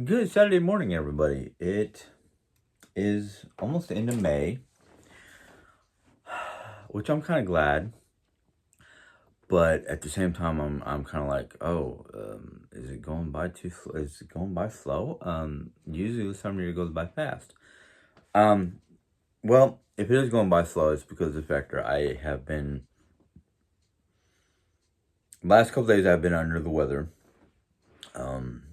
Good Saturday morning, everybody. It is almost the end of May, which I'm kind of glad, but at the same time, I'm kind of like, oh, is it going by too? Is it going by slow? Usually this time of year goes by fast. Um, well, if it is going by slow, it's because of the factor I have been. Last couple days, I've been under the weather. Um,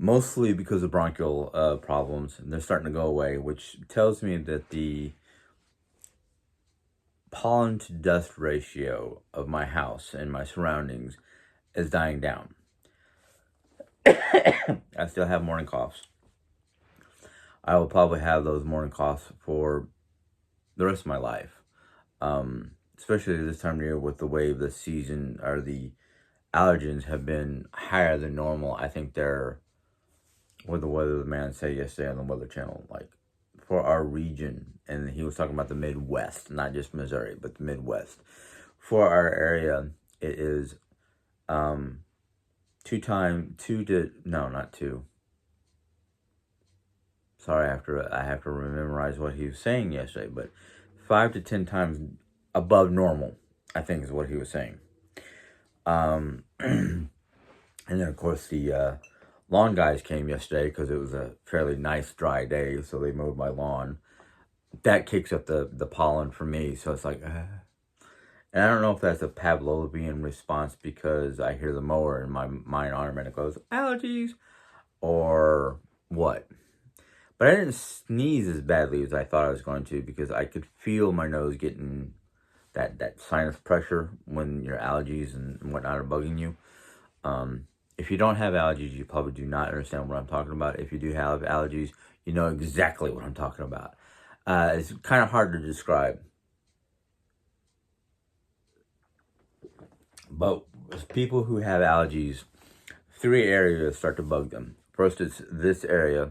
Mostly because of bronchial problems, and they're starting to go away, which tells me that the pollen to dust ratio of my house and my surroundings is dying down. I still have morning coughs. I will probably have those morning coughs for the rest of my life. Especially this time of year with the way the season or the allergens have been higher than normal. I think they're what the weatherman said yesterday on the Weather Channel, like for our region, and he was talking about the Midwest, not just Missouri, but the Midwest. For our area, it is two to no, not two. Sorry, I have to memorize what he was saying yesterday, but 5 to 10 times above normal, I think is what he was saying. And then of course the lawn guys came yesterday because it was a fairly nice dry day, so they mowed my lawn. That kicks up the pollen for me, so it's like, and I don't know if that's a Pavlovian response because I hear the mower and my mind automatically goes allergies or what. But I didn't sneeze as badly as I thought I was going to because I could feel my nose getting that sinus pressure when your allergies and whatnot are bugging you. If you don't have allergies, you probably do not understand what I'm talking about. If you do have allergies, you know exactly what I'm talking about. It's kind of hard to describe. But people who have allergies, three areas start to bug them. First, it's this area,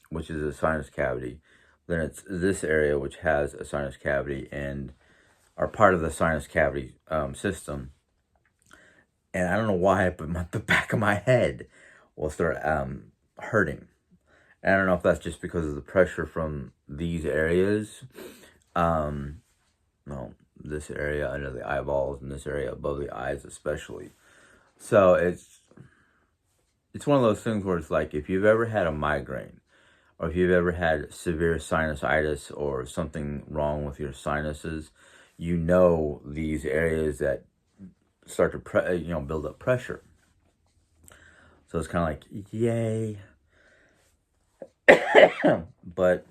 which is a sinus cavity. Then it's this area, which has a sinus cavity and are part of the sinus cavity system. And I don't know why, but the back of my head will start hurting. And I don't know if that's just because of the pressure from these areas. No, this area under the eyeballs and this area above the eyes especially. So it's one of those things where it's like if you've ever had a migraine or if you've ever had severe sinusitis or something wrong with your sinuses, you know these areas that start to build up pressure. So it's kind of like yay. But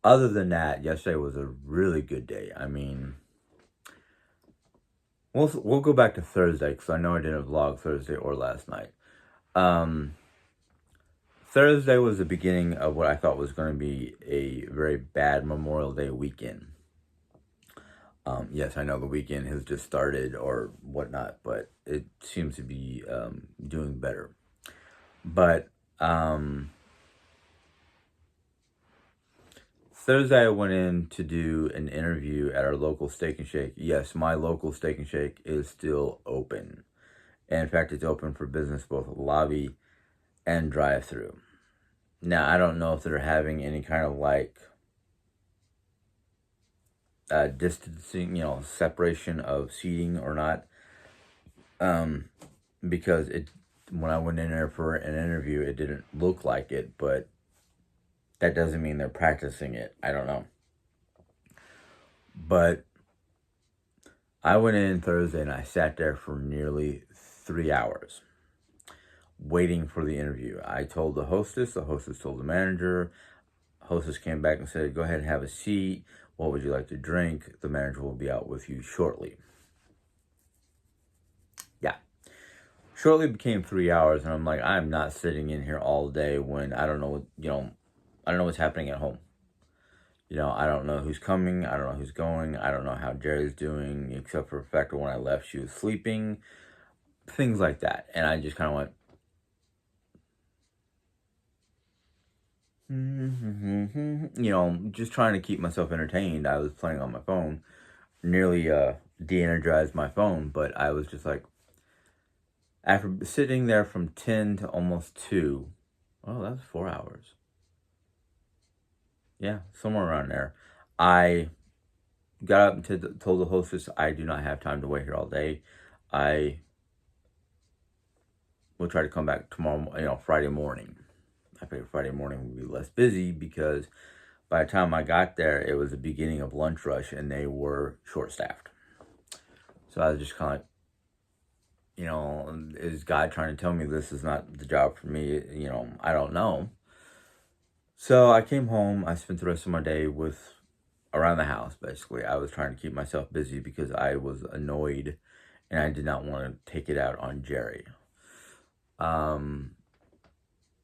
other than that, yesterday was a really good day. I mean, we'll go back to Thursday because I know I didn't vlog Thursday or last night. Thursday was the beginning of what I thought was going to be a very bad Memorial Day weekend. Yes, I know the weekend has just started or whatnot, but it seems to be doing better. But Thursday I went in to do an interview at our local Steak and Shake. Yes, my local Steak and Shake is still open. And in fact, it's open for business, both lobby and drive-through. Now, I don't know if they're having any kind of like distancing, separation of seating or not. Because when I went in there for an interview, it didn't look like it, but that doesn't mean they're practicing it. I don't know. But I went in Thursday and I sat there for nearly 3 hours waiting for the interview. I told the hostess told the manager. Hostess came back and said, go ahead and have a seat. What would you like to drink? The manager will be out with you shortly. Yeah. Shortly became 3 hours, and I'm like, I'm not sitting in here all day when I don't know, I don't know what's happening at home. I don't know who's coming. I don't know who's going. I don't know how Jerry's doing, except for the fact that when I left, she was sleeping. Things like that. And I just kind of went, just trying to keep myself entertained. I was playing on my phone, nearly de-energized my phone, but I was just like, After sitting there from 10 to almost 2, oh, that was 4 hours. Yeah, somewhere around there. I got up and told the hostess I do not have time to wait here all day. I will try to come back tomorrow, Friday morning. I figured Friday morning would be less busy because by the time I got there, it was the beginning of lunch rush and they were short-staffed. So I was just kind of like, is God trying to tell me this is not the job for me? I don't know. So I came home. I spent the rest of my day around the house, basically. I was trying to keep myself busy because I was annoyed and I did not want to take it out on Jerry.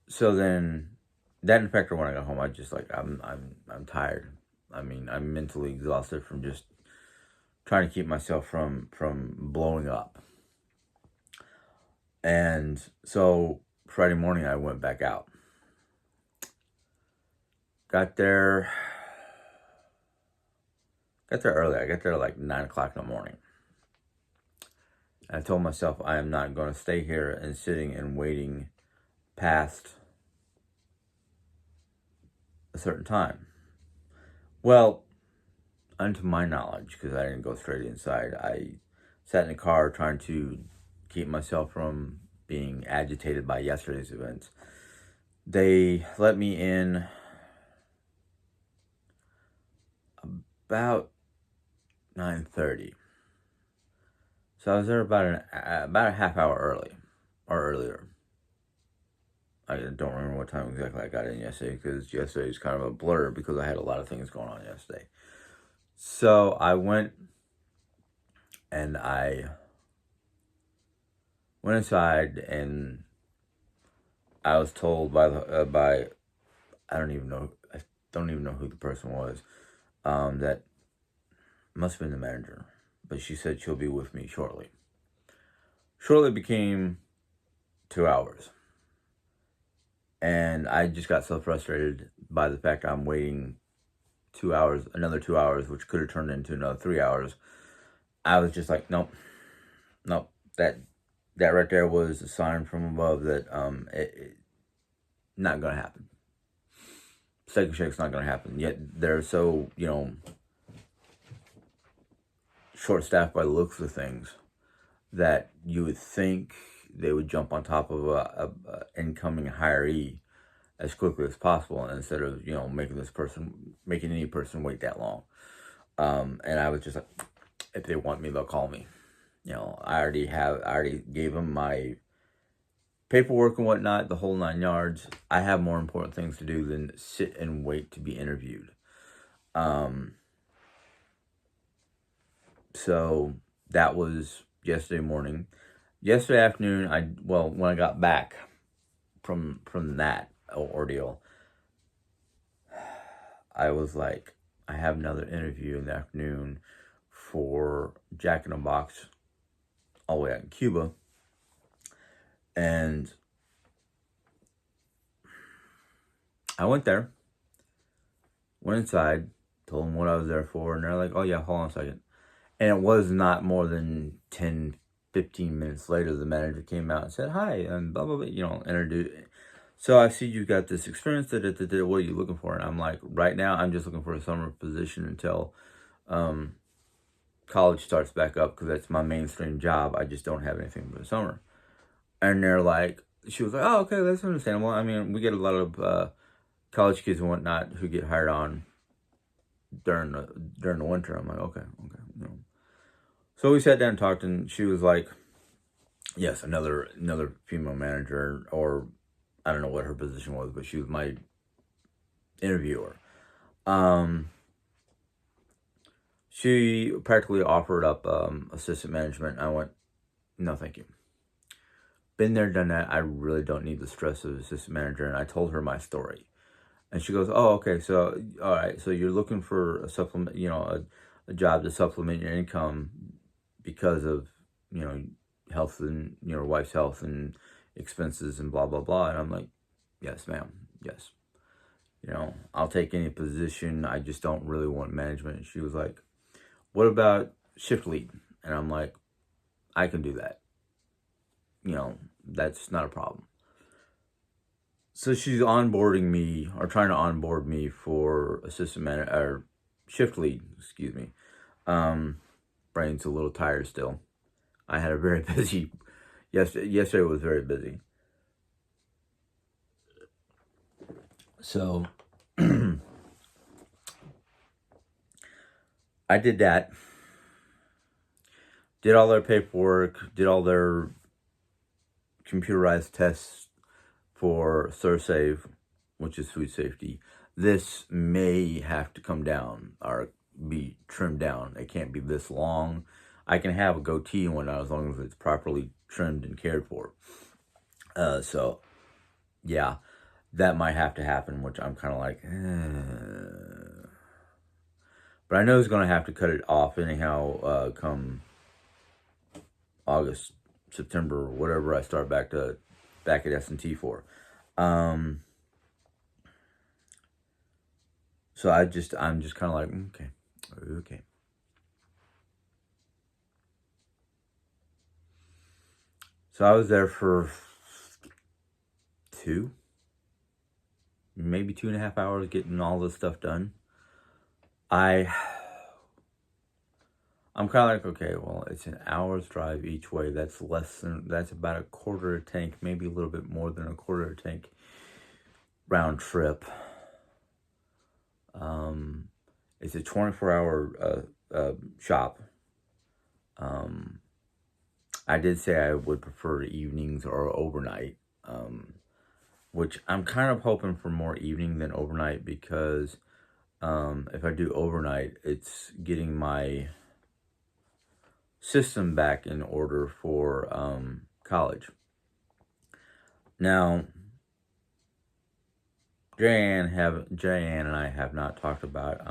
So then that factor when I got home, I just like, I'm tired. I mean, I'm mentally exhausted from just trying to keep myself from blowing up. And so Friday morning, I went back out. Got there early. I got there like 9 o'clock in the morning. I told myself I am not going to stay here and sitting and waiting past a certain time. Well, unto my knowledge, because I didn't go straight inside, I sat in the car trying to keep myself from being agitated by yesterday's events. They let me in about 9:30. So I was there about a half hour early, or earlier. I don't remember what time exactly I got in yesterday, because yesterday was kind of a blur because I had a lot of things going on yesterday. So I went and I went inside, and I was told by I don't even know who the person was, that must have been the manager, but she said she'll be with me shortly. Shortly became 2 hours. And I just got so frustrated by the fact I'm waiting 2 hours, another 2 hours, which could have turned into another 3 hours. I was just like, nope. That right there was a sign from above that it not gonna happen. Steak and Shake's not gonna happen. Yet they're so short-staffed by the looks of things that you would think they would jump on top of a incoming hiree as quickly as possible, instead of making any person wait that long. And I was just like, if they want me, they'll call me. I already gave them my paperwork and whatnot, the whole 9 yards. I have more important things to do than sit and wait to be interviewed. So that was yesterday morning. Yesterday afternoon, when I got back from that ordeal, I was like, I have another interview in the afternoon for Jack in the Box all the way out in Cuba. And I went inside, told them what I was there for, and they're like, oh yeah, hold on a second. And it was not more than 10, 15 minutes later, the manager came out and said, hi, and blah, blah, blah, introduced. So I see you got this experience, what are you looking for? And I'm like, right now, I'm just looking for a summer position until college starts back up, because that's my mainstream job. I just don't have anything for the summer. And they're like, she was like, oh, okay, that's understandable. I mean, we get a lot of college kids and whatnot who get hired on during the winter. I'm like, okay. So we sat down and talked, and she was like, yes, another female manager, or I don't know what her position was, but she was my interviewer. She practically offered up assistant management. I went, no, thank you. Been there, done that. I really don't need the stress of assistant manager. And I told her my story. And she goes, oh, okay, so, all right, so you're looking for a supplement, a job to supplement your income because of, health and your wife's health and expenses and blah, blah, blah. And I'm like, yes, ma'am, yes. I'll take any position. I just don't really want management. And she was like, what about shift lead? And I'm like, I can do that. that's not a problem. So she's onboarding me, or trying to onboard me for assistant manager, or shift lead, excuse me. Brain's a little tired still. I had a very busy, yesterday was very busy. So, I did that. Did all their paperwork, did all their computerized tests for SurSave, which is food safety. This may have to come down or be trimmed down. It can't be this long. I can have a goatee one as long as it's properly trimmed and cared for. So, yeah, that might have to happen, which I'm kind of like, But I know he's going to have to cut it off anyhow come August, September, whatever I start back at S&T for. So I'm just kind of like, okay. So I was there for maybe 2.5 hours getting all this stuff done. I'm kind of like, okay, well, it's an hour's drive each way. That's about a quarter a tank, maybe a little bit more than a quarter a tank round trip. It's a 24-hour shop. I did say I would prefer evenings or overnight, which I'm kind of hoping for more evening than overnight, because if I do overnight, it's getting my system back in order for college. Now, Jan and I have not talked about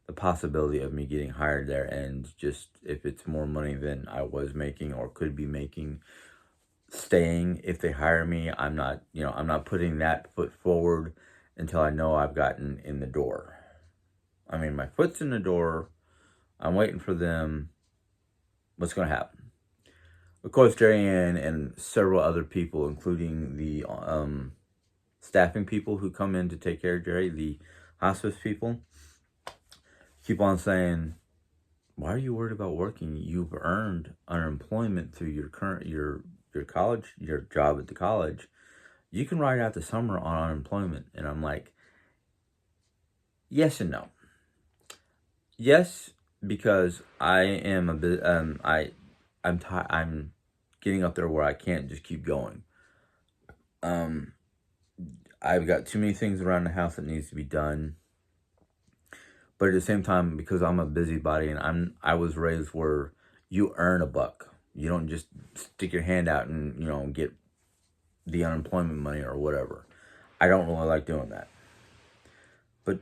the possibility of me getting hired there, and just if it's more money than I was making or could be making, staying if they hire me. I'm not putting that foot forward until I know I've gotten in the door. I mean, my foot's in the door. I'm waiting for them. What's going to happen? Of course, Jerry-Ann and several other people, including the staffing people who come in to take care of Jerry, the hospice people, keep on saying, why are you worried about working? You've earned unemployment through your college, your job at the college. You can ride out the summer on unemployment. And I'm like, yes and no. Yes, because I am a bit, I'm getting up there where I can't just keep going. I've got too many things around the house that needs to be done. But at the same time, because I'm a busybody and I was raised where you earn a buck. You don't just stick your hand out and, get the unemployment money or whatever. I don't really like doing that. But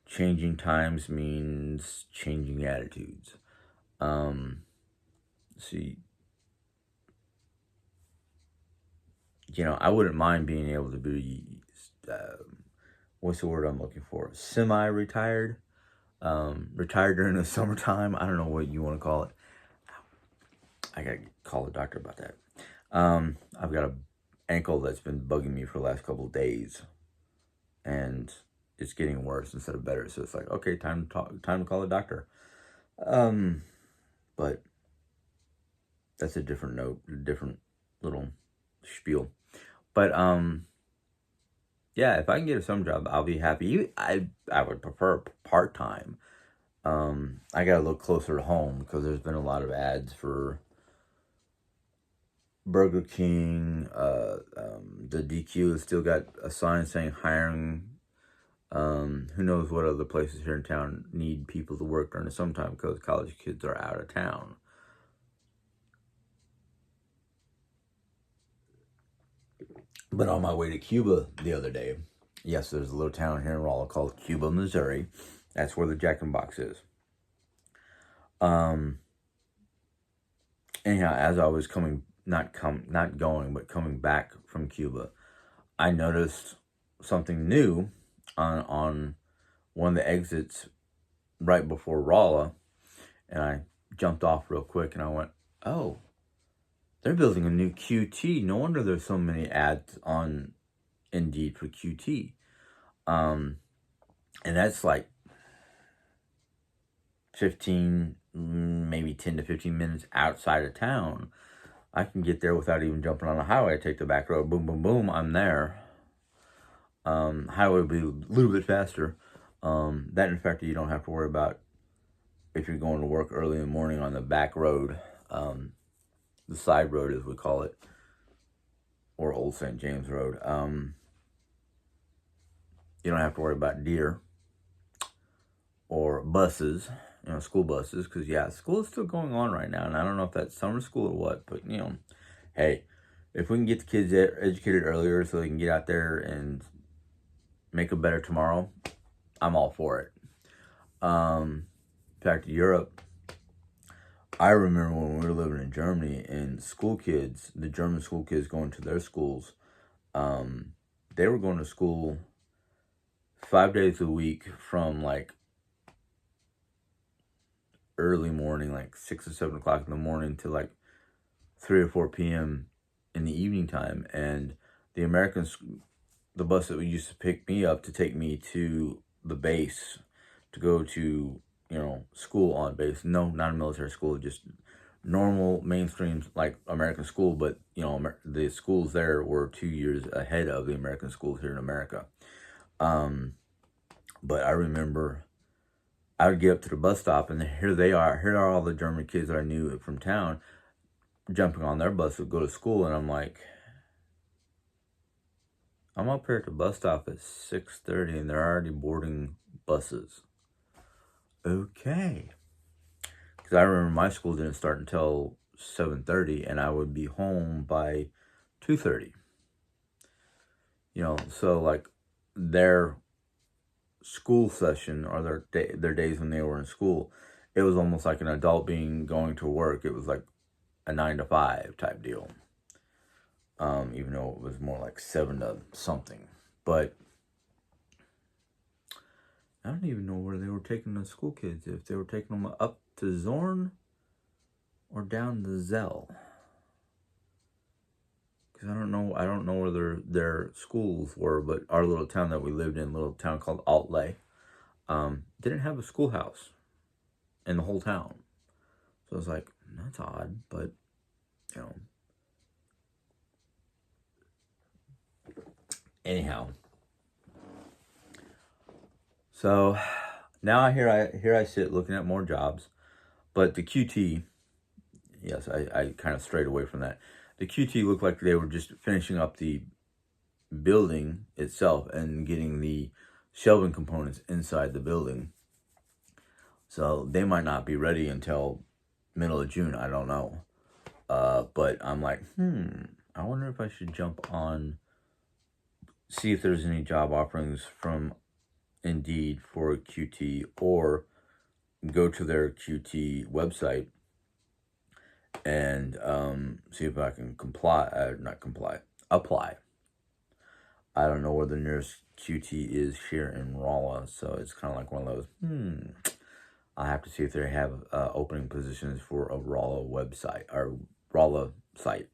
changing times means changing attitudes. See, I wouldn't mind being able to be, what's the word I'm looking for? Semi-retired. Retired during the summertime. I don't know what you want to call it. I gotta call the doctor about that. I've got an ankle that's been bugging me for the last couple of days, and it's getting worse instead of better. So it's like, okay, time to call the doctor. But that's a different note, different little spiel. But yeah, if I can get a summer job, I'll be happy. I would prefer part-time. I gotta look closer to home because there's been a lot of ads for Burger King. The DQ has still got a sign saying hiring. Who knows what other places here in town need people to work during the summertime because college kids are out of town. But on my way to Cuba the other day, yes, there's a little town here in Rolla called Cuba, Missouri. That's where the Jack in the Box is. Anyhow, as I was coming back from Cuba, I noticed something new on one of the exits right before Rolla, and I jumped off real quick and I went, oh, They're building a new QT. No wonder there's so many ads on Indeed for QT. And that's like 15, maybe 10 to 15 minutes outside of town. I can get there without even jumping on the highway. I take the back road, boom, boom, boom, I'm there. Highway would be a little bit faster. That, in fact, you don't have to worry about if you're going to work early in the morning on the back road, the side road as we call it, or Old St. James Road. You don't have to worry about deer or buses, school buses, because, yeah, school is still going on right now, and I don't know if that's summer school or what, but, hey, if we can get the kids educated earlier so they can get out there and make a better tomorrow, I'm all for it. Back to Europe, I remember when we were living in Germany, and the German school kids going to their schools, they were going to school 5 days a week from like early morning, like 6 or 7 o'clock in the morning, to like 3 or 4 p.m. in the evening time. And the bus that used to pick me up to take me to the base to go to, school on base. No, not a military school, just normal mainstream like American school. But, the schools there were 2 years ahead of the American schools here in America. But I remember I would get up to the bus stop, and here are all the German kids that I knew from town jumping on their bus to go to school. And I'm like, I'm up here at the bus stop at 6:30 and they're already boarding buses. Okay. Because I remember my school didn't start until 7:30 and I would be home by 2:30. So like their school session, or their days when they were in school, it was almost like an adult going to work. It was like a 9 to 5 type deal. Even though it was more like 7 to something. But I don't even know where they were taking the school kids. If they were taking them up to Zorn or down to Zell. Because I don't know where their schools were, but our little town that we lived in, a little town called Altley, didn't have a schoolhouse in the whole town. So I was like, that's odd, but, anyhow. So now here I sit looking at more jobs, but the QT, yes, I kind of strayed away from that. The QT looked like they were just finishing up the building itself and getting the shelving components inside the building. So they might not be ready until middle of June. I don't know. But I'm like, I wonder if I should jump on, see if there's any job offerings from Indeed for QT, or go to their QT website and see if I can apply. I don't know where the nearest QT is here in Rolla, so it's kind of like one of those, I'll have to see if they have opening positions for a Rolla website, or Rolla site.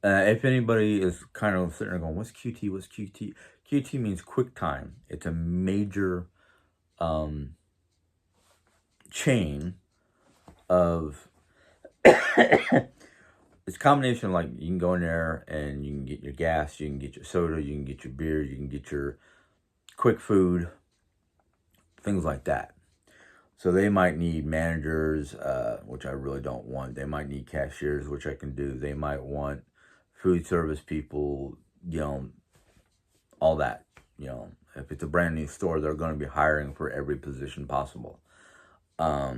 If anybody is kind of sitting there going, what's QT? What's QT? QT means quick time. It's a major chain of, it's a combination of, like, you can go in there and you can get your gas, you can get your soda, you can get your beer, you can get your quick food, things like that. So they might need managers, which I really don't want. They might need cashiers, which I can do. They might want food service people, all that. If it's a brand new store, they're going to be hiring for every position possible. I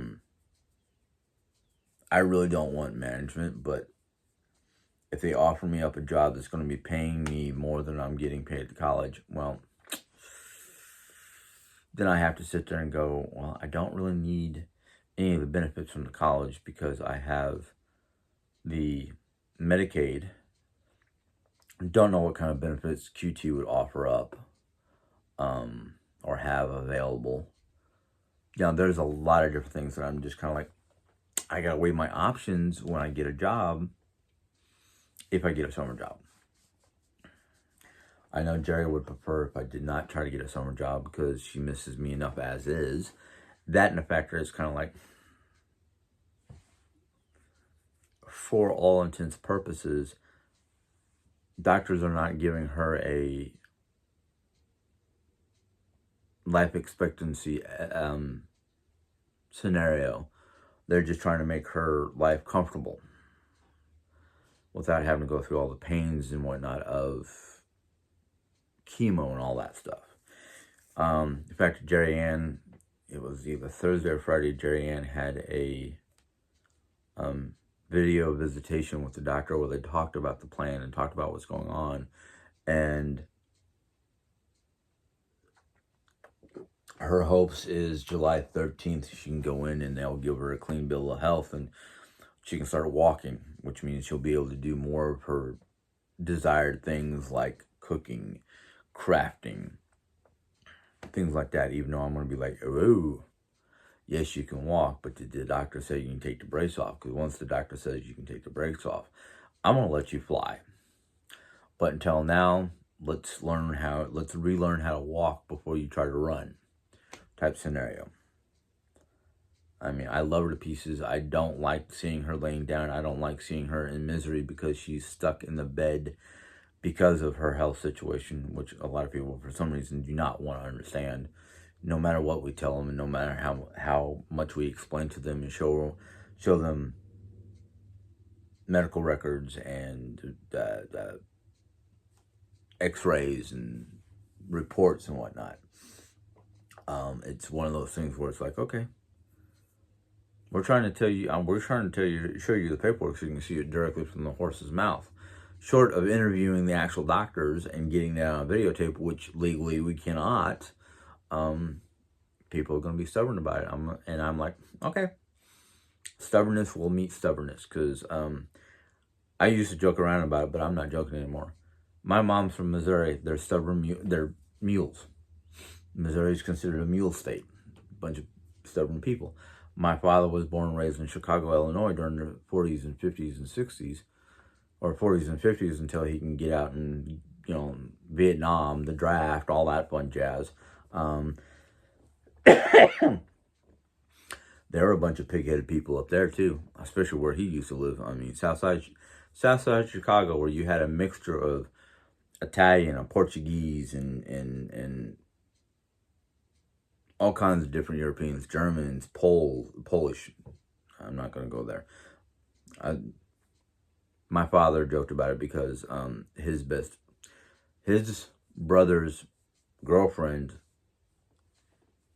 really don't want management, but if they offer me up a job that's going to be paying me more than I'm getting paid at college, well, then I have to sit there and go, well, I don't really need any of the benefits from the college because I have the Medicaid. Don't know what kind of benefits QT would offer up or have available. There's a lot of different things that I'm just kind of like, I got to weigh my options when I get a job if I get a summer job. I know Jerry would prefer if I did not try to get a summer job because she misses me enough as is. That and the factor is kind of like, for all intents and purposes, doctors are not giving her a life expectancy scenario. They're just trying to make her life comfortable without having to go through all the pains and whatnot of chemo and all that stuff. In fact, Jerry Ann, it was either Thursday or Friday, Jerry Ann had a video visitation with the doctor where they talked about the plan and talked about what's going on. And her hopes is July 13th, she can go in and they'll give her a clean bill of health and she can start walking, which means she'll be able to do more of her desired things like cooking, crafting, things like that, even though I'm going to be like, oh, yes, you can walk, but did the doctor say you can take the brakes off? Because once the doctor says you can take the brakes off, I'm going to let you fly. But until now, let's relearn how to walk before you try to run type scenario. I mean, I love her to pieces. I don't like seeing her laying down. I don't like seeing her in misery because she's stuck in the bed because of her health situation, which a lot of people, for some reason, do not want to understand. No matter what we tell them, and no matter how much we explain to them and show them medical records and x-rays and reports and whatnot, it's one of those things where it's like, okay, we're trying to tell you, show you the paperwork so you can see it directly from the horse's mouth. Short of interviewing the actual doctors and getting that on videotape, which legally we cannot, people are going to be stubborn about it. I'm like, okay, stubbornness will meet stubbornness, because I used to joke around about it, but I'm not joking anymore. My mom's from Missouri. They're stubborn. They're mules. Missouri is considered a mule state. A bunch of stubborn people. My father was born and raised in Chicago, Illinois during the 40s and 50s and 60s, or 40s and 50s, until he can get out and, Vietnam, the draft, all that fun jazz. There were a bunch of pig-headed people up there too, especially where he used to live. I mean, Southside Chicago, where you had a mixture of Italian and Portuguese and all kinds of different Europeans, Germans, Polish. I'm not going to go there. My father joked about it because his brother's girlfriend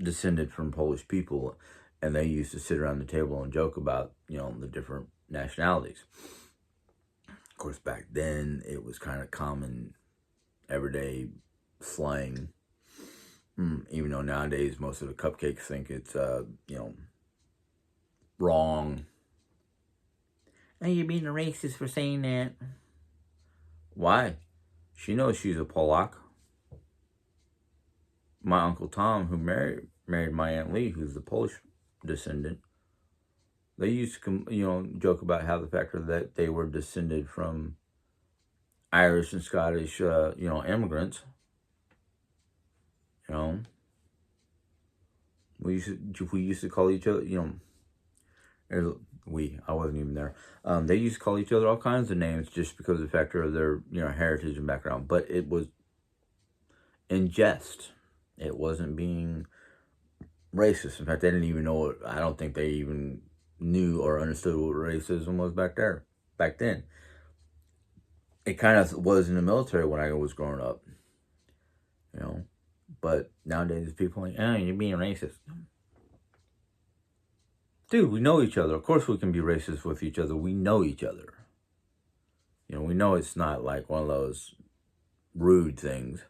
descended from Polish people, and they used to sit around the table and joke about, the different nationalities. Of course, back then, it was kind of common, everyday slang. Even though nowadays, most of the cupcakes think it's, wrong. Oh, you're being a racist for saying that. Why? She knows she's a Polak. My Uncle Tom, who married my Aunt Lee, who's the Polish descendant, they used to, joke about how the fact that they were descended from Irish and Scottish, immigrants. We used to call each other, I wasn't even there. They used to call each other all kinds of names just because of the factor of their, heritage and background. But it was in jest. It wasn't being racist. In fact, they didn't even know it. I don't think they even knew or understood what racism was back then. It kind of was in the military when I was growing up, But nowadays, people are like, oh, you're being racist. Dude, we know each other. Of course we can be racist with each other. We know each other. We know it's not like one of those rude things.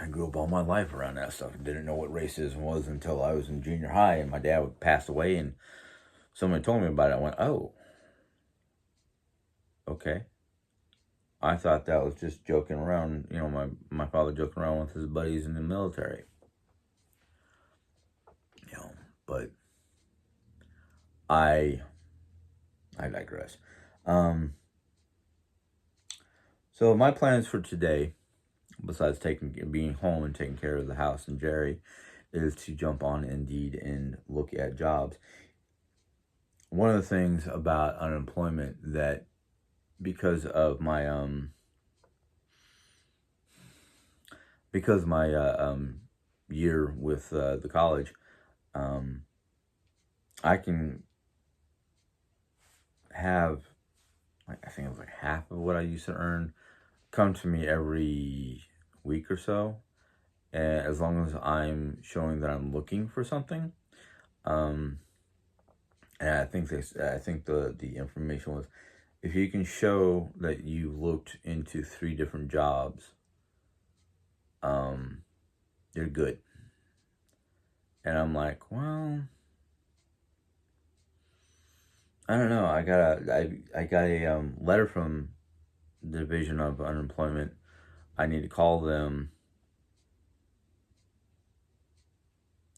I grew up all my life around that stuff and didn't know what racism was until I was in junior high and my dad passed away and somebody told me about it. I went, oh, okay. I thought that was just joking around, you know, my father joking around with his buddies in the military. You know, but I digress. So my plans for today, besides being home and taking care of the house and Jerry, is to jump on Indeed and look at jobs. One of the things about unemployment that, because of my year with the college, I can have, like, I think it was like half of what I used to earn come to me every week or so, and as long as I'm showing that I'm looking for something. And I think the information was, if you can show that you looked into 3 different jobs, you're good. And I'm like, well, I don't know. I got a letter from the Division of Unemployment. I need to call them.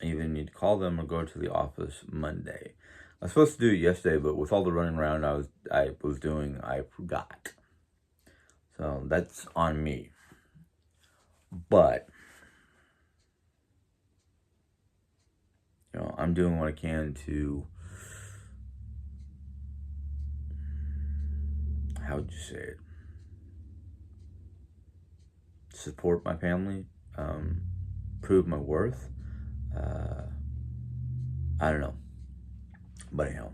I either need to call them or go to the office Monday. I was supposed to do it yesterday, but with all the running around I was doing, I forgot. So that's on me. But you know, I'm doing what I can to, how would you say it, support my family, prove my worth. I don't know, but anyhow.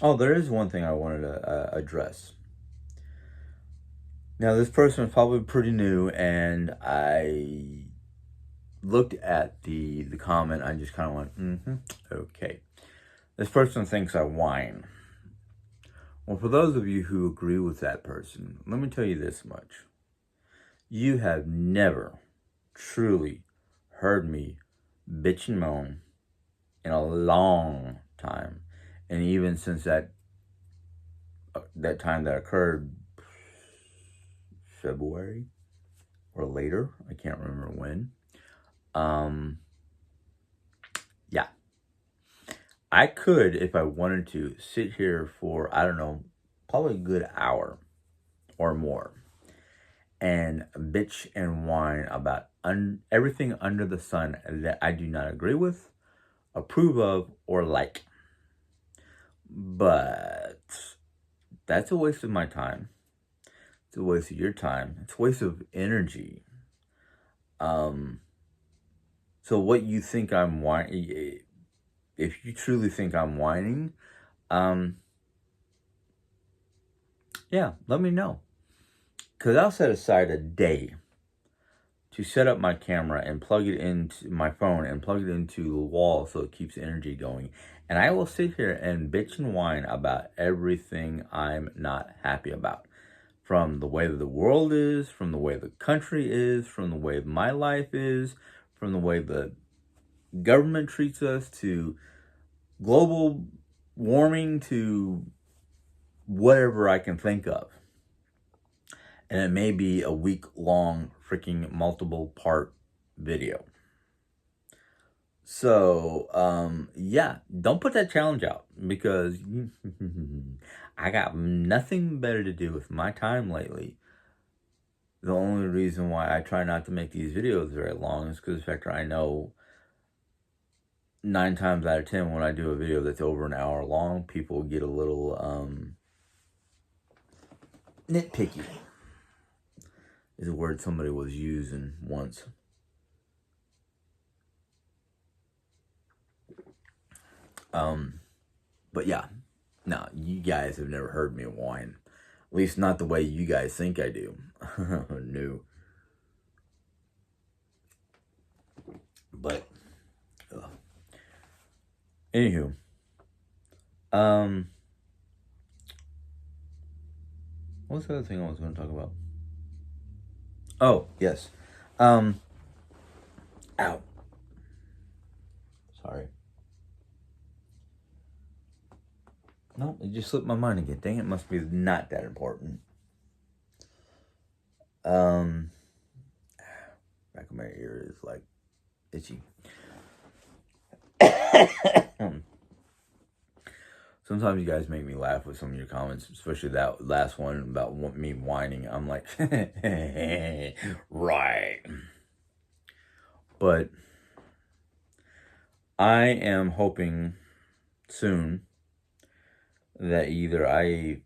Oh, there is one thing I wanted to address. Now, this person is probably pretty new, and I looked at the comment. I just kind of went, okay. This person thinks I whine. Well, for those of you who agree with that person, let me tell you this much. You have never truly heard me bitch and moan in a long time. And even since that time that occurred, February or later, I can't remember when. Yeah. I could, if I wanted to, sit here for, I don't know, probably a good hour or more and bitch and whine about everything under the sun that I do not agree with, approve of, or like. But that's a waste of my time. It's a waste of your time. It's a waste of energy. So what you think I'm whining, if you truly think I'm whining, yeah, let me know. Because I'll set aside a day to set up my camera and plug it into my phone and plug it into the wall so it keeps energy going. And I will sit here and bitch and whine about everything I'm not happy about. From the way that the world is, from the way the country is, from the way my life is, from the way the government treats us, to global warming, to whatever I can think of. And it may be a week-long freaking multiple part video. So, yeah, don't put that challenge out, because I got nothing better to do with my time lately. The only reason why I try not to make these videos very long is because the fact that I know 9 times out of 10 when I do a video that's over an hour long, people get a little nitpicky, is a word somebody was using once. But yeah, no, you guys have never heard me whine. At least not the way you guys think I do. No. But, anywho, what was the other thing I was going to talk about? Oh, yes. Ow. Sorry. No, it just slipped my mind again. Dang, it must be not that important. Back of my ear is like itchy. Sometimes you guys make me laugh with some of your comments, especially that last one about me whining. I'm like, right. But I am hoping soon that either I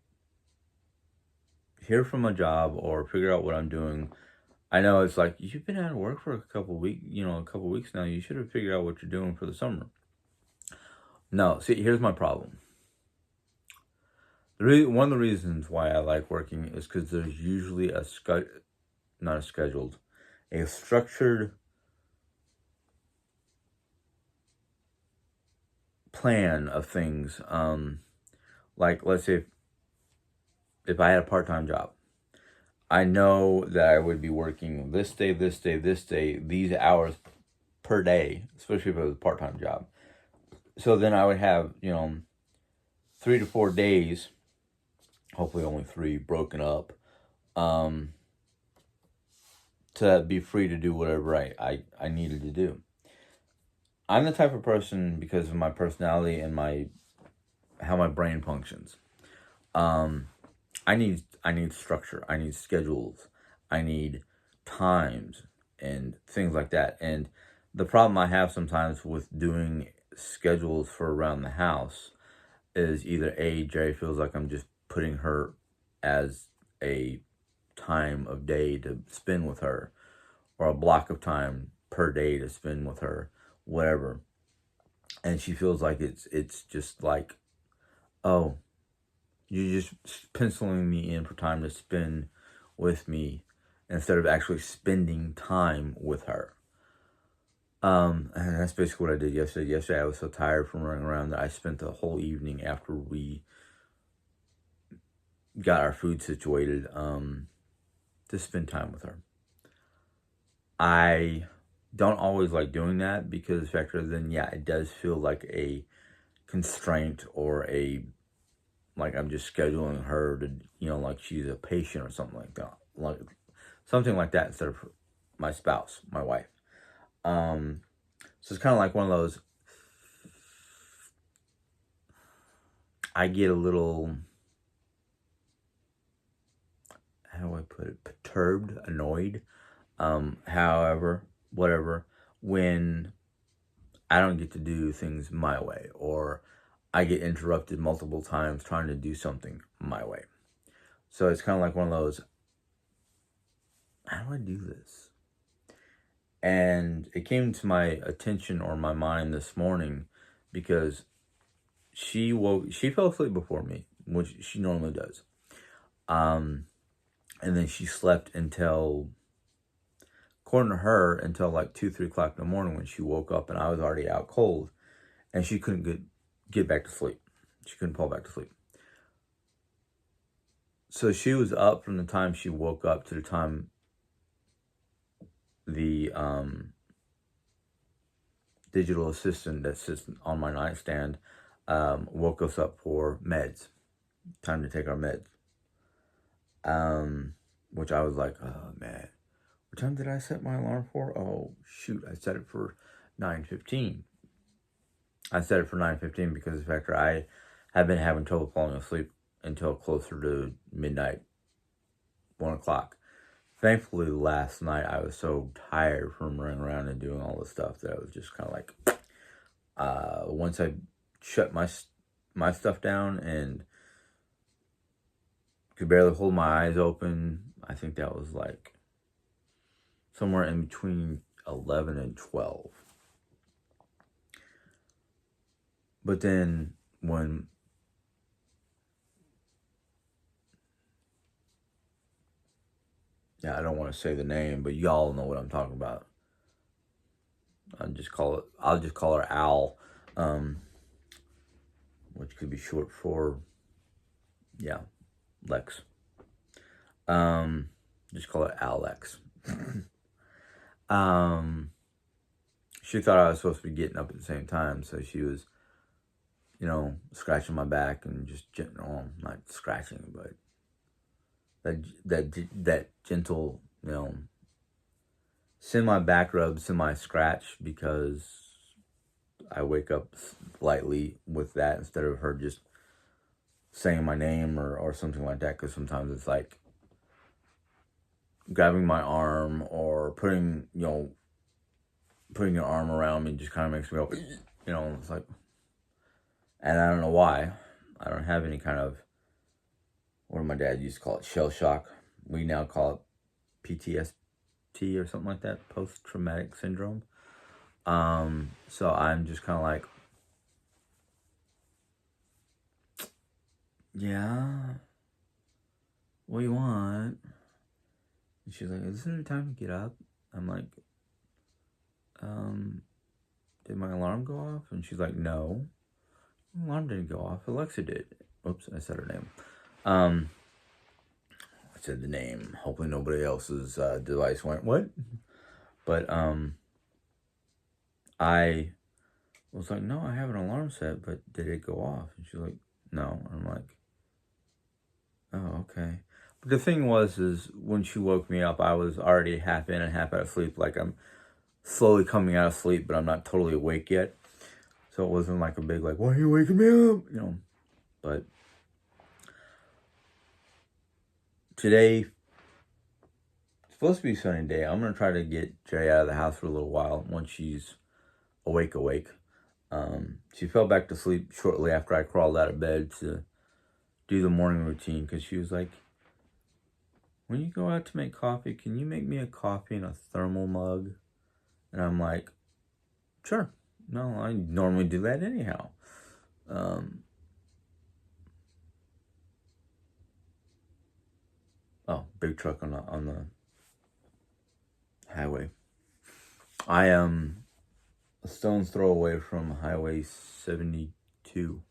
hear from a job or figure out what I'm doing. I know it's like, you've been out of work for a couple weeks now. You should have figured out what you're doing for the summer. No, see, here's my problem. One of the reasons why I like working is because there's usually a structured plan of things. Like, let's say if I had a part-time job, I know that I would be working this day, these hours per day, especially if it was a part-time job. So then I would have, 3 to 4 days, hopefully only 3, broken up, to be free to do whatever I needed to do. I'm the type of person, because of my personality and how my brain functions. I need structure. I need schedules. I need times and things like that. And the problem I have sometimes with doing schedules for around the house is either Jerry feels like I'm just putting her as a time of day to spend with her, or a block of time per day to spend with her, whatever. And she feels like it's just like, oh, you're just penciling me in for time to spend with me instead of actually spending time with her. And that's basically what I did yesterday. Yesterday I was so tired from running around that I spent the whole evening after we got our food situated to spend time with her. I don't always like doing that because then it does feel like a constraint, or like I'm just scheduling her to, like she's a patient or something like that. Like something like that instead of my spouse, my wife. So it's kind of like one of those, I get a little, how do I put it, perturbed, annoyed, however, whatever, when I don't get to do things my way, or I get interrupted multiple times trying to do something my way. So it's kind of like one of those, how do I do this? And it came to my attention or my mind this morning because she fell asleep before me, which she normally does. And then she slept until, according to her, until like 2, 3 o'clock in the morning when she woke up, and I was already out cold, and she couldn't get back to sleep. She couldn't fall back to sleep. So she was up from the time she woke up to the time the digital assistant that sits on my nightstand woke us up for meds. Time to take our meds. Which I was like, oh man, what time did I set my alarm for? Oh shoot, I set it for 9:15. I set it for 9:15 because of the fact that I have been having trouble falling asleep until closer to midnight, 1 o'clock. Thankfully, last night I was so tired from running around and doing all this stuff that I was just kind of like, once I shut my stuff down and could barely hold my eyes open, I think that was like somewhere in between 11 and 12. But then when I don't want to say the name, but y'all know what I'm talking about. I'll just call her Al, which could be short for, Lex. Just call it Alex. She thought I was supposed to be getting up at the same time, so she was scratching my back and just not scratching, but that gentle, semi back rub, semi scratch, because I wake up lightly with that instead of her just saying my name or something like that. Because sometimes it's like grabbing my arm or putting your arm around me just kind of makes me go, it's like, and I don't know why. I don't have any kind of, what my dad used to call it, shell shock. We now call it PTSD or something like that, post-traumatic syndrome. So I'm just kind of like, yeah, what do you want? And she's like, isn't it time to get up? I'm like, did my alarm go off? And she's like, no, my alarm didn't go off. Alexa did. Oops, I said her name. I said the name. Hopefully nobody else's device went, what? But I was like, no, I have an alarm set, but did it go off? And she's like, no. I'm like, oh, okay. But the thing is when she woke me up, I was already half in and half out of sleep. Like, I'm slowly coming out of sleep, but I'm not totally awake yet. So it wasn't like a big, like, why are you waking me up? But today, it's supposed to be a sunny day. I'm going to try to get Jerry out of the house for a little while once she's awake. She fell back to sleep shortly after I crawled out of bed to do the morning routine, because she was like, when you go out to make coffee, can you make me a coffee in a thermal mug? And I'm like, sure. No, I normally do that anyhow. Big truck on the highway. I am a stone's throw away from Highway 72,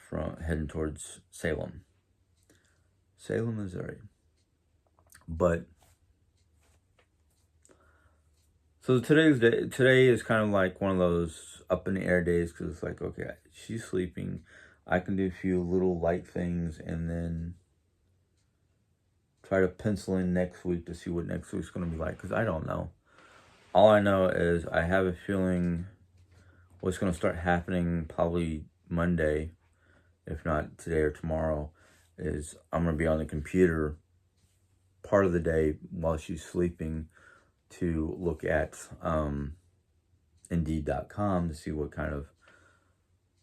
from heading towards Salem, Missouri. But so today is kind of like one of those up in the air days, because it's like, okay, she's sleeping, I can do a few little light things, and then try to pencil in next week to see what next week's going to be like, because I don't know. All I know is I have a feeling what's going to start happening probably Monday, if not today or tomorrow, is I'm going to be on the computer part of the day while she's sleeping to look at Indeed.com to see what kind of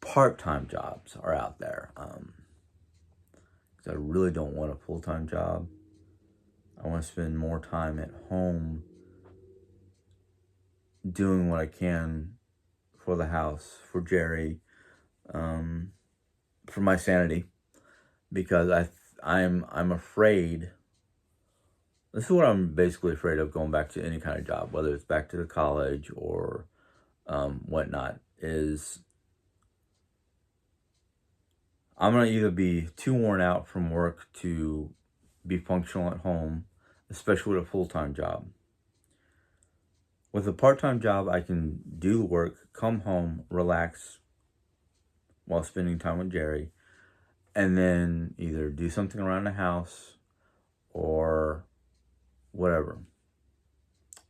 part-time jobs are out there. Because I really don't want a full-time job. I want to spend more time at home doing what I can for the house, for Jerry, for my sanity, because I'm afraid. This is what I'm basically afraid of, going back to any kind of job, whether it's back to the college or whatnot, is I'm going to either be too worn out from work to be functional at home, especially with a full-time job. With a part-time job, I can do the work, come home, relax while spending time with Jerry, and then either do something around the house or whatever.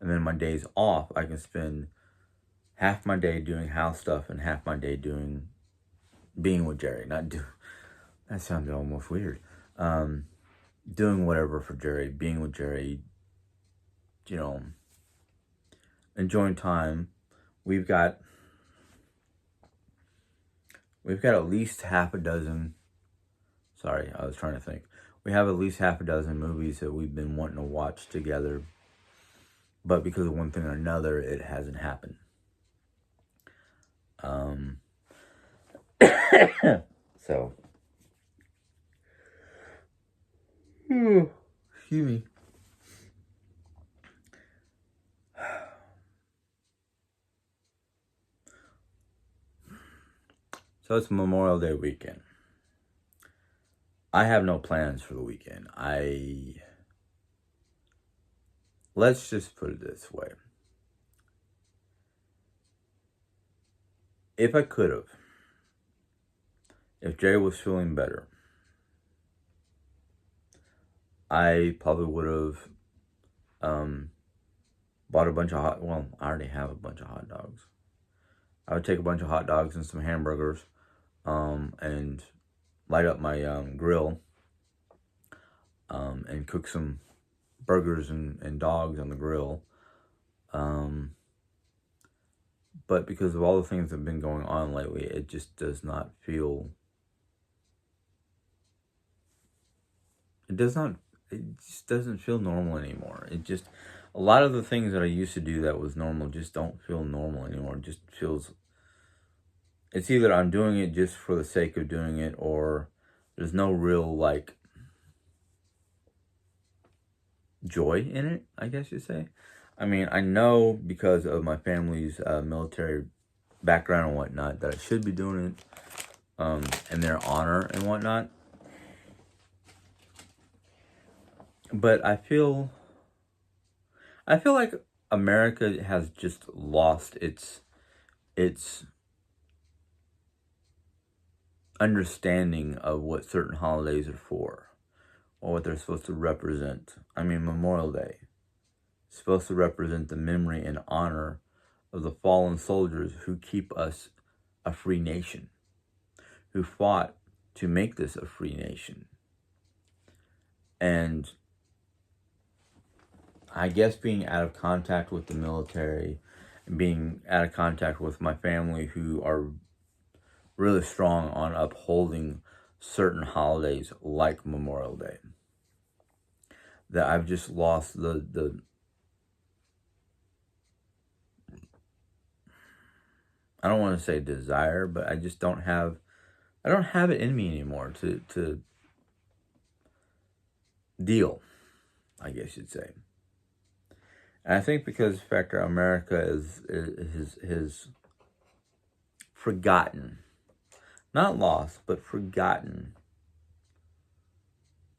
And then my days off, I can spend half my day doing house stuff and half my day being with Jerry. That sounded almost weird. Doing whatever for Jerry, being with Jerry, enjoying time. We've got at least half a dozen. Sorry, I was trying to think. We have at least half a dozen movies that we've been wanting to watch together, but because of one thing or another, it hasn't happened. So, excuse me. So it's Memorial Day weekend. I have no plans for the weekend. Let's just put it this way. if I could have, if Jay was feeling better, I probably would have bought a bunch of I already have a bunch of hot dogs. I would take a bunch of hot dogs and some hamburgers, and light up my grill, and cook some burgers and dogs on the grill. But because of all the things that have been going on lately, it just does not feel. It just doesn't feel normal anymore. A lot of the things that I used to do that was normal just don't feel normal anymore. It just feels, it's either I'm doing it just for the sake of doing it, or there's no real, like, joy in it, I guess you'd say. I mean, I know because of my family's military background and whatnot that I should be doing it in their honor and whatnot. But I feel like America has just lost its understanding of what certain holidays are for, or what they're supposed to represent. I mean, Memorial Day is supposed to represent the memory and honor of the fallen soldiers who keep us a free nation, who fought to make this a free nation. And I guess being out of contact with the military, and being out of contact with my family who are really strong on upholding certain holidays like Memorial Day, that I've just lost the I don't want to say desire, but I just don't have it in me anymore to deal, I guess you'd say. And I think because the fact that America is forgotten, not lost, but forgotten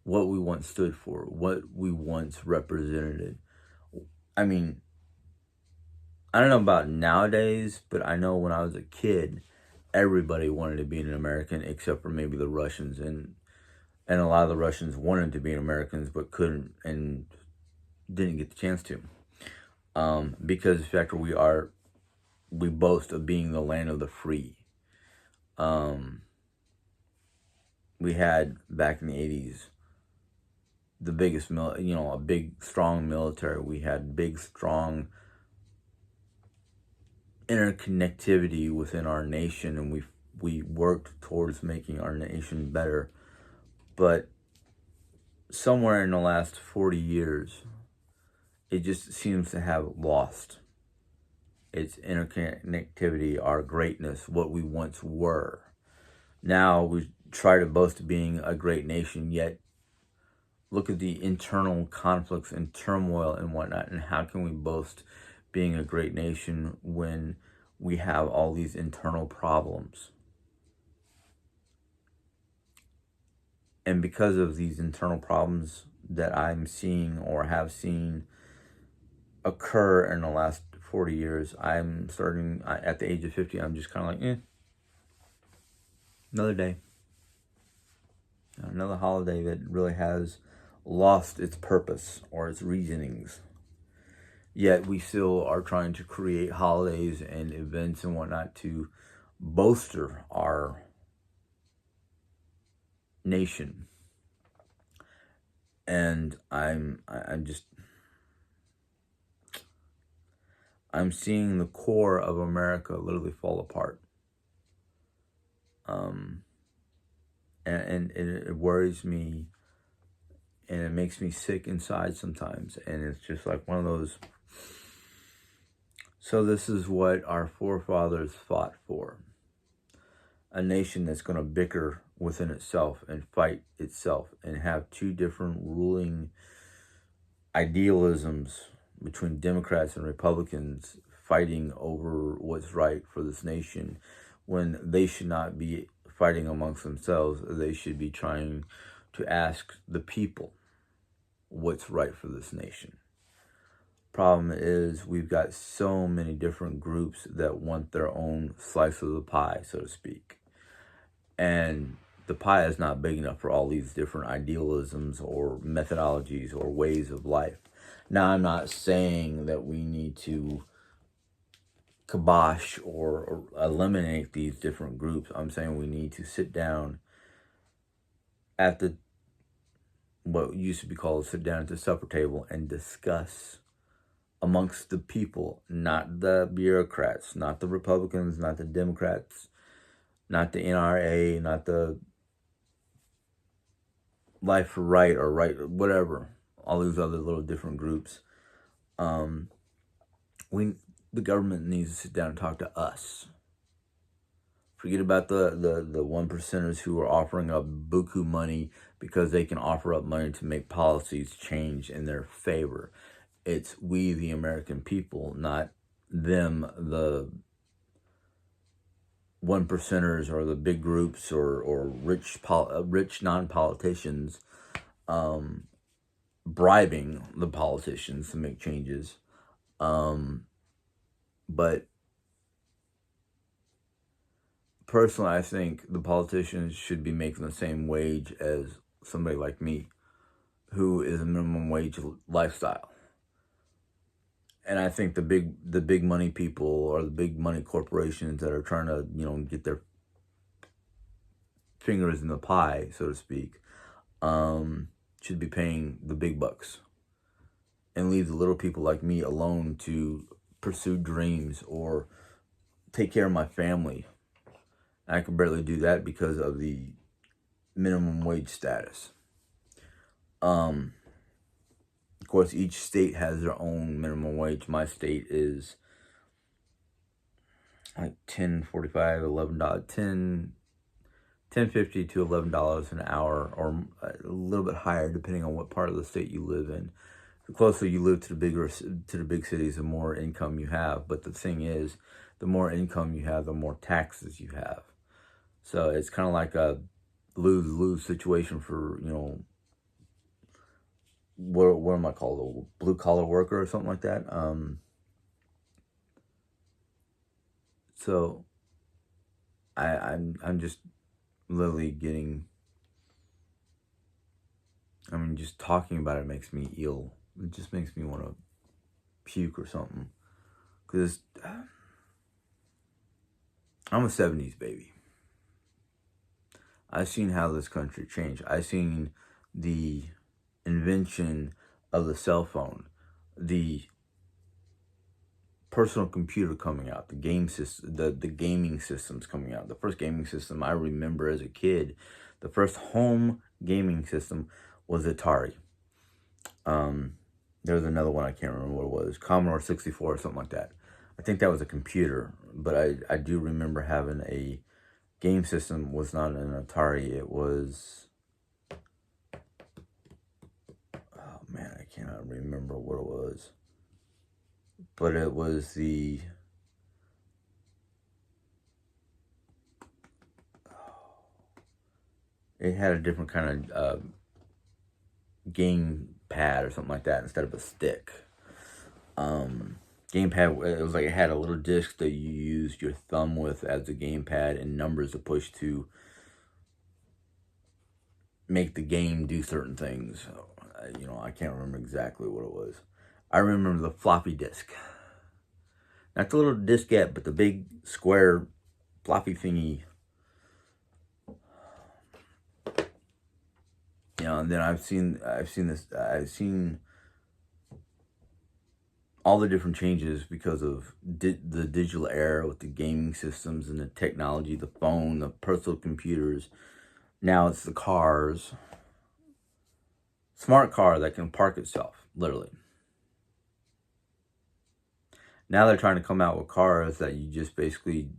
what we once stood for, what we once represented. I mean, I don't know about nowadays, but I know when I was a kid, everybody wanted to be an American except for maybe the Russians, and a lot of the Russians wanted to be Americans but couldn't and didn't get the chance to. Because the fact that we boast of being the land of the free. We had back in the 80s the biggest, a big, strong military. We had big, strong interconnectivity within our nation, and we worked towards making our nation better. But somewhere in the last 40 years, it just seems to have lost its interconnectivity, our greatness, what we once were. Now we try to boast of being a great nation, yet look at the internal conflicts and turmoil and whatnot, and how can we boast being a great nation when we have all these internal problems? And because of these internal problems that I'm seeing or have seen occur in the last 40 years, I'm starting, at the age of 50, I'm just kind of like, another day. Another holiday that really has lost its purpose or its reasonings. Yet we still are trying to create holidays and events and whatnot to bolster our nation. And I'm seeing the core of America literally fall apart. And it worries me, and it makes me sick inside sometimes. And it's just like one of those. So this is what our forefathers fought for. A nation that's going to bicker within itself and fight itself and have two different ruling idealisms between Democrats and Republicans fighting over what's right for this nation, when they should not be fighting amongst themselves. They should be trying to ask the people what's right for this nation. Problem is, we've got so many different groups that want their own slice of the pie, so to speak. And the pie is not big enough for all these different idealisms or methodologies or ways of life. Now, I'm not saying that we need to kibosh or eliminate these different groups. I'm saying we need to sit down at the what used to be called sit down at the supper table and discuss amongst the people, not the bureaucrats, not the Republicans, not the Democrats, not the NRA, not the Life for Right or Right, whatever, all these other little different groups. The government needs to sit down and talk to us. Forget about the one percenters who are offering up buku money because they can offer up money to make policies change in their favor. It's we, the American people, not them, the one percenters or the big groups or rich non-politicians bribing the politicians to make changes. But personally, I think the politicians should be making the same wage as somebody like me, who is a minimum wage lifestyle. And I think the big money people or the big money corporations that are trying to, get their fingers in the pie, so to speak, should be paying the big bucks and leave the little people like me alone to pursue dreams or take care of my family. I can barely do that because of the minimum wage status. Of course, each state has their own minimum wage. My state is like $10.45, $11, $10.50 to $11 an hour, or a little bit higher depending on what part of the state you live in. The closer you live to the big cities, the more income you have. But the thing is, the more income you have, the more taxes you have. So it's kind of like a lose-lose situation for, what am I called? A blue-collar worker or something like that. So I'm just literally getting, just talking about it makes me ill. It just makes me want to puke or something. Because I'm a 70s baby. I've seen how this country changed. I've seen the invention of the cell phone, the personal computer coming out, the game system, the gaming systems coming out. The first gaming system I remember as a kid, the first home gaming system was Atari. There was another one, I can't remember what it was, Commodore 64 or something like that. I think that was a computer, but I do remember having a game system. Was not an Atari, it was, oh man, I cannot remember what it was. But it was it had a different kind of game pad or something like that instead of a stick. Gamepad, it was like it had a little disc that you used your thumb with as a gamepad and numbers to push to make the game do certain things. I can't remember exactly what it was. I remember the floppy disk. Not the little diskette, but the big square floppy thingy. And then I've seen all the different changes because of the digital era with the gaming systems and the technology, the phone, the personal computers. Now it's the cars. Smart car that can park itself, literally. Now they're trying to come out with cars that you just basically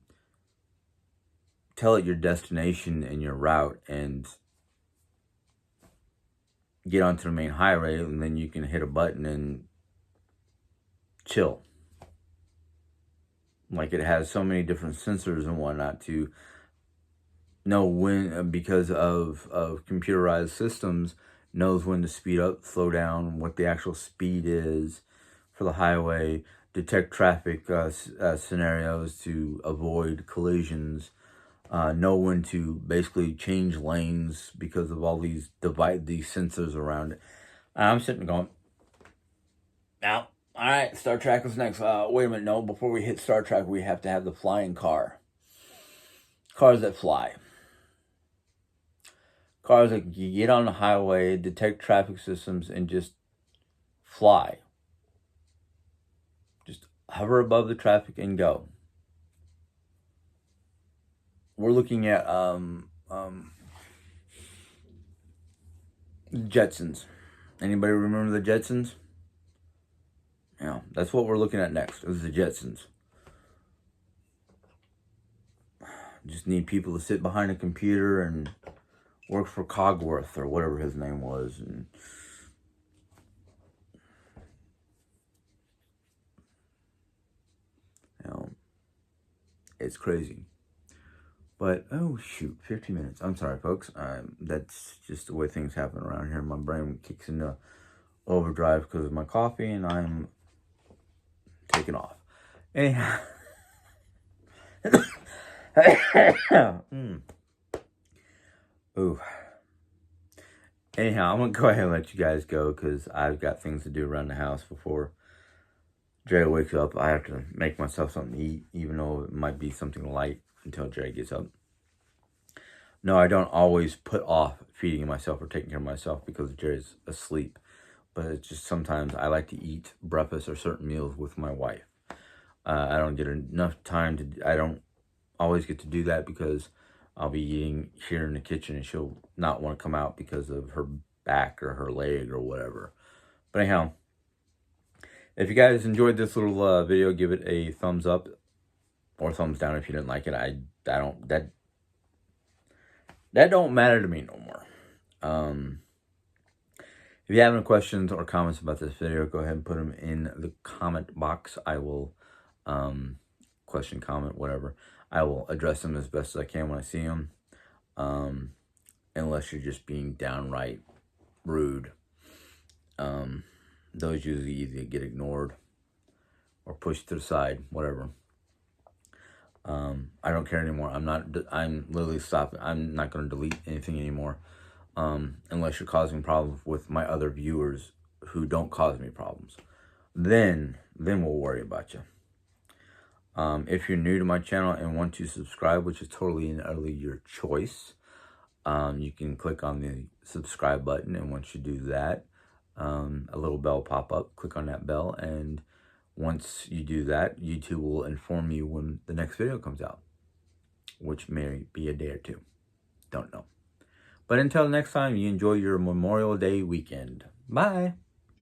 tell it your destination and your route and get onto the main highway, and then you can hit a button and chill. Like, it has so many different sensors and whatnot to know when, because of computerized systems, knows when to speed up, slow down, what the actual speed is for the highway, detect traffic scenarios to avoid collisions, know when to basically change lanes because of all these sensors around it. I'm sitting going, now, all right, Star Trek was next. Wait a minute, no, before we hit Star Trek, we have to have the flying car. Cars that fly. Cars that you get on the highway, detect traffic systems, and just fly. Just hover above the traffic and go. We're looking at Jetsons. Anybody remember the Jetsons? Yeah, that's what we're looking at next, is the Jetsons. Just need people to sit behind a computer and work for Cogworth or whatever his name was. And you know, it's crazy. But, oh shoot, 50 minutes. I'm sorry, folks. That's just the way things happen around here. My brain kicks into overdrive because of my coffee, and I'm taking off. Anyhow. Ooh. Anyhow, I'm going to go ahead and let you guys go because I've got things to do around the house before Dre wakes up. I have to make myself something to eat, even though it might be something light until Dre gets up. No, I don't always put off feeding myself or taking care of myself because Dre's asleep. But it's just sometimes I like to eat breakfast or certain meals with my wife. I don't get enough time to, I don't always get to do that because I'll be eating here in the kitchen and she'll not want to come out because of her back or her leg or whatever. But anyhow, if you guys enjoyed this little video, give it a thumbs up or thumbs down if you didn't like it. That don't matter to me no more. If you have any questions or comments about this video, go ahead and put them in the comment box. I will, question, comment, whatever. I will address them as best as I can when I see them. Unless you're just being downright rude. Those usually either get ignored or pushed to the side, whatever. I don't care anymore. I'm literally stopping. I'm not going to delete anything anymore. Unless you're causing problems with my other viewers who don't cause me problems. Then we'll worry about you. If you're new to my channel and want to subscribe, which is totally and utterly your choice, you can click on the subscribe button, and once you do that, a little bell pop up. Click on that bell, and once you do that, YouTube will inform you when the next video comes out, which may be a day or two. Don't know. But until next time, you enjoy your Memorial Day weekend. Bye.